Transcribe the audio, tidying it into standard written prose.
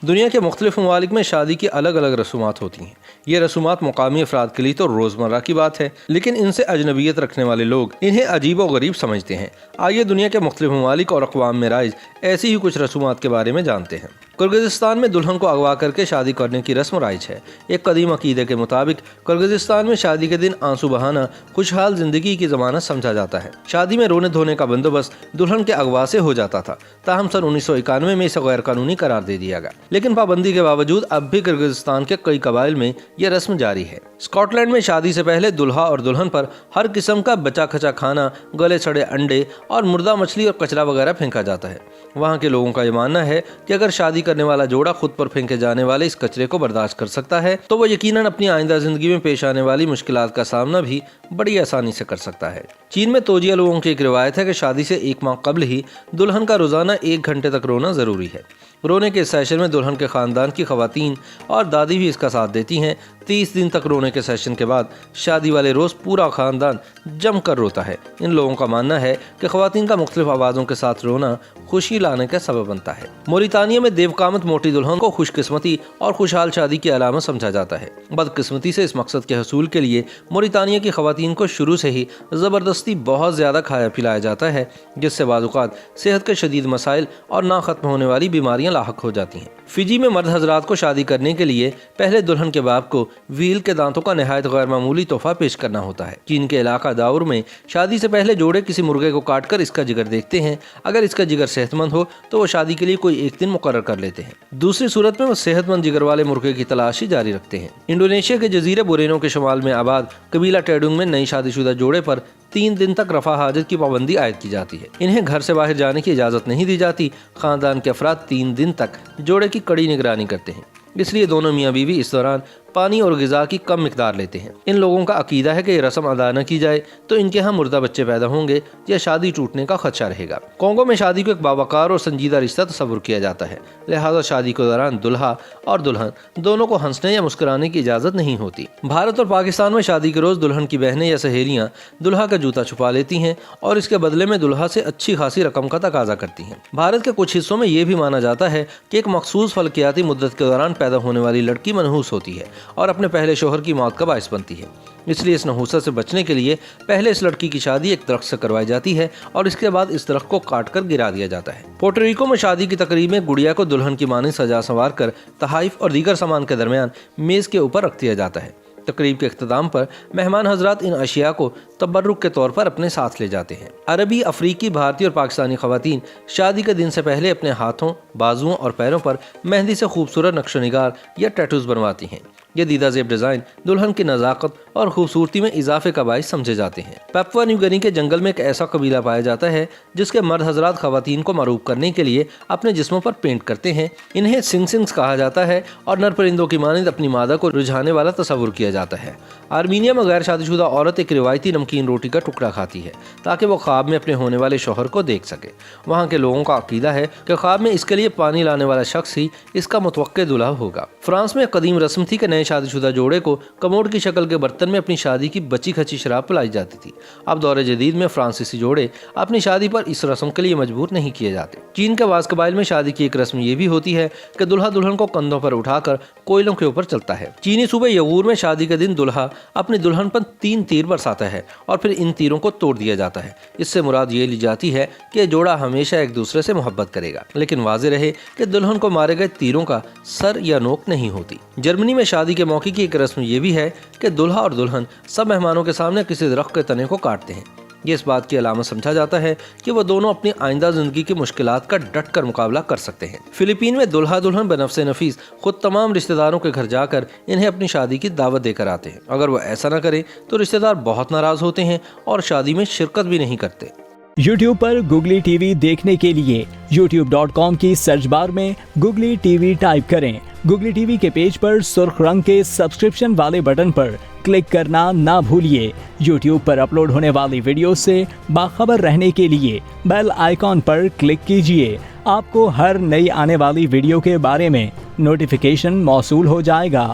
دنیا کے مختلف ممالک میں شادی کی الگ الگ رسومات ہوتی ہیں۔ یہ رسومات مقامی افراد کے لیے تو روزمرہ کی بات ہے، لیکن ان سے اجنبیت رکھنے والے لوگ انہیں عجیب و غریب سمجھتے ہیں۔ آئیے دنیا کے مختلف ممالک اور اقوام میں رائج ایسی ہی کچھ رسومات کے بارے میں جانتے ہیں۔ کرغزستان میں دلہن کو اغوا کر کے شادی کرنے کی رسم رائج ہے۔ ایک قدیم عقیدے کے مطابق کرغزستان میں شادی کے دن آنسو بہانا خوشحال زندگی کی ضمانت سمجھا جاتا ہے۔ شادی میں رونے دھونے کا بندوبست دلہن کے اغوا سے ہو جاتا تھا، تاہم سن 1991 میں اسے غیر قانونی قرار دے دیا گیا، لیکن پابندی کے باوجود اب بھی کرغزستان کے کئی قبائل میں یہ رسم جاری ہے۔ اسکاٹ لینڈ میں شادی سے پہلے دلہا اور دلہن پر ہر قسم کا بچا کھچا کھانا، گلے سڑے انڈے اور مردہ مچھلی اور کچرا وغیرہ پھینکا جاتا ہے۔ وہاں کے لوگوں کا یہ ماننا ہے کہ اگر شادی کرنے والا جوڑا خود پر پھینکے جانے والے اس کچرے کو برداشت کر سکتا ہے تو وہ یقیناً اپنی آئندہ زندگی میں پیش آنے والی مشکلات کا سامنا بھی بڑی آسانی سے کر سکتا ہے۔ چین میں توجیہ لوگوں کی ایک روایت ہے کہ شادی سے 1 ماہ قبل ہی دلہن کا روزانہ 1 گھنٹے تک رونا ضروری ہے۔ رونے کے سیشن میں دلہن کے خاندان کی خواتین اور دادی بھی اس کا ساتھ دیتی ہیں۔ 30 دن تک رونے کے سیشن کے بعد شادی والے روز پورا خاندان جم کر روتا ہے۔ ان لوگوں کا ماننا ہے کہ خواتین کا مختلف آوازوں کے ساتھ رونا خوشی لانے کا سبب بنتا ہے۔ موریتانیہ میں دیو قامت موٹی دلہن کو خوش قسمتی اور خوشحال شادی کی علامت سمجھا جاتا ہے۔ بدقسمتی سے اس مقصد کے حصول کے لیے موریتانیہ کی خواتین کو شروع سے ہی زبردستی بہت زیادہ کھایا پلایا جاتا ہے، جس سے بعض اوقات صحت کے شدید مسائل اور نہ ختم ہونے والی بیماریاں لاحق ہو جاتی ہیں۔ فجی میں مرد حضرات کو شادی کرنے کے لیے پہلے دلہن کے باپ کو ویل کے دانتوں کا نہایت غیر معمولی تحفہ پیش کرنا ہوتا ہے۔ چین کے علاقہ داور میں شادی سے پہلے جوڑے کسی مرغے کو کاٹ کر اس کا جگر دیکھتے ہیں۔ اگر اس کا جگر صحت مند ہو تو وہ شادی کے لیے کوئی ایک دن مقرر کر لیتے ہیں، دوسری صورت میں وہ صحت مند جگر والے مرغے کی تلاش ہی جاری رکھتے ہیں۔ انڈونیشیا کے جزیرے بورینو کے شمال میں آباد قبیلہ ٹیڈونگ میں نئی شادی شدہ جوڑے پر 3 دن تک رفع حاجت کی پابندی عائد کی جاتی ہے۔ انہیں گھر سے باہر جانے کی اجازت نہیں دی جاتی۔ خاندان کے افراد 3 دن تک جوڑے کی کڑی نگرانی کرتے ہیں، اس لیے دونوں میاں بیوی اس دوران پانی اور غذا کی کم مقدار لیتے ہیں۔ ان لوگوں کا عقیدہ ہے کہ یہ رسم ادا نہ کی جائے تو ان کے ہاں مردہ بچے پیدا ہوں گے یا شادی ٹوٹنے کا خدشہ رہے گا۔ کانگو میں شادی کو ایک باوقار اور سنجیدہ رشتہ تصور کیا جاتا ہے، لہذا شادی کے دوران دلہا اور دلہن دونوں کو ہنسنے یا مسکرانے کی اجازت نہیں ہوتی۔ بھارت اور پاکستان میں شادی کے روز دلہن کی بہنیں یا سہیلیاں دلہا کا جوتا چھپا لیتی ہیں اور اس کے بدلے میں دلہا سے اچھی خاصی رقم کا تقاضا کرتی ہیں۔ بھارت کے کچھ حصوں میں یہ بھی مانا جاتا ہے کہ ایک مخصوص فلکیاتی مدت کے دوران پیدا ہونے والی لڑکی منحوس ہوتی ہے اور اپنے پہلے شوہر کی موت کا باعث بنتی ہے، اس لیے اس نحوست سے بچنے کے لیے پہلے اس لڑکی کی شادی ایک درخت سے کروائی جاتی ہے اور اس کے بعد اس درخت کو کاٹ کر گرا دیا جاتا ہے۔ پورٹریکو میں شادی کی تقریب میں گڑیا کو دلہن کی مانند سجا سنوار کر تحائف اور دیگر سامان کے درمیان میز کے اوپر رکھ دیا جاتا ہے۔ تقریب کے اختتام پر مہمان حضرات ان اشیاء کو تبرک کے طور پر اپنے ساتھ لے جاتے ہیں۔ عربی، افریقی، بھارتی اور پاکستانی خواتین شادی کے دن سے پہلے اپنے ہاتھوں، بازوؤں اور پیروں پر مہندی سے خوبصورت نقش و نگار یا ٹیٹوز بنواتی ہیں۔ یہ دیدہ زیب ڈیزائن دلہن کی نزاکت اور خوبصورتی میں اضافے کا باعث سمجھے جاتے ہیں۔ پیپوا نیو گنی کے جنگل میں ایک ایسا قبیلہ پایا جاتا ہے جس کے مرد حضرات خواتین کو معروف کرنے کے لیے اپنے جسموں پر پینٹ کرتے ہیں۔ انہیں سنگس کہا جاتا ہے اور نر پرندوں کی مانند اپنی مادہ کو رجھانے والا تصور کیا جاتا ہے۔ آرمینیا میں غیر شادی شدہ عورت ایک روایتی نمکین روٹی کا ٹکڑا کھاتی ہے تاکہ وہ خواب میں اپنے ہونے والے شوہر کو دیکھ سکے۔ وہاں کے لوگوں کا عقیدہ ہے کہ خواب میں اس کے لیے پانی لانے والا شخص ہی اس کا متوقع دلہا ہوگا۔ فرانس میں ایک قدیم رسم تھی کہ نئے شادی شدہ جوڑے کو کموڈ کی شکل کے برتن میں اپنی شادی کی بچی کھچی شراب پلائی جاتی تھی۔ اب دور جدید میں فرانسیسی جوڑے اپنی شادی پر اس رسم کے لیے مجبور نہیں کیے جاتے۔ چین کے بعض قبائل میں شادی کی ایک رسم یہ بھی ہوتی ہے کہ دلہا دلہن کو کندھوں پر اٹھا کر کوئلوں کے اوپر چلتا ہے۔ چینی صوبے یغور میں شادی کے دن دلہا اپنی دلہن پر 3 تیر برساتا ہے اور پھر ان تیروں کو توڑ دیا جاتا ہے۔ اس سے مراد یہ لی جاتی ہے کہ جوڑا ہمیشہ ایک دوسرے سے محبت کرے گا، لیکن واضح رہے کہ دلہن کو مارے گئے تیروں کا سر یا نوک نہیں ہوتی۔ جرمنی میں شادی کے موقع کی ایک رسم یہ بھی ہے کہ دلہا اور دلہن سب مہمانوں کے سامنے کسی درخت کے تنے کو کاٹتے ہیں۔ یہ اس بات کی علامت سمجھا جاتا ہے کہ وہ دونوں اپنی آئندہ زندگی کی مشکلات کا ڈٹ کر مقابلہ کر سکتے ہیں۔ فلپین میں دلہا دلہن بنفس نفیس خود تمام رشتہ داروں کے گھر جا کر انہیں اپنی شادی کی دعوت دے کر آتے ہیں۔ اگر وہ ایسا نہ کریں تو رشتہ دار بہت ناراض ہوتے ہیں اور شادی میں شرکت بھی نہیں کرتے۔ YouTube پر گوگلی ٹی وی دیکھنے کے لیے youtube.com کی سرچ بار میں گوگلی ٹی وی ٹائپ کریں۔ گوگلی ٹی وی کے پیج پر سرخ رنگ کے سبسکرپشن والے بٹن پر کلک کرنا نہ بھولیے۔ YouTube پر اپلوڈ ہونے والی ویڈیو سے باخبر رہنے کے لیے بیل آئیکن پر کلک کیجیے۔ آپ کو ہر نئی آنے والی ویڈیو کے بارے میں نوٹیفیکیشن موصول ہو جائے گا۔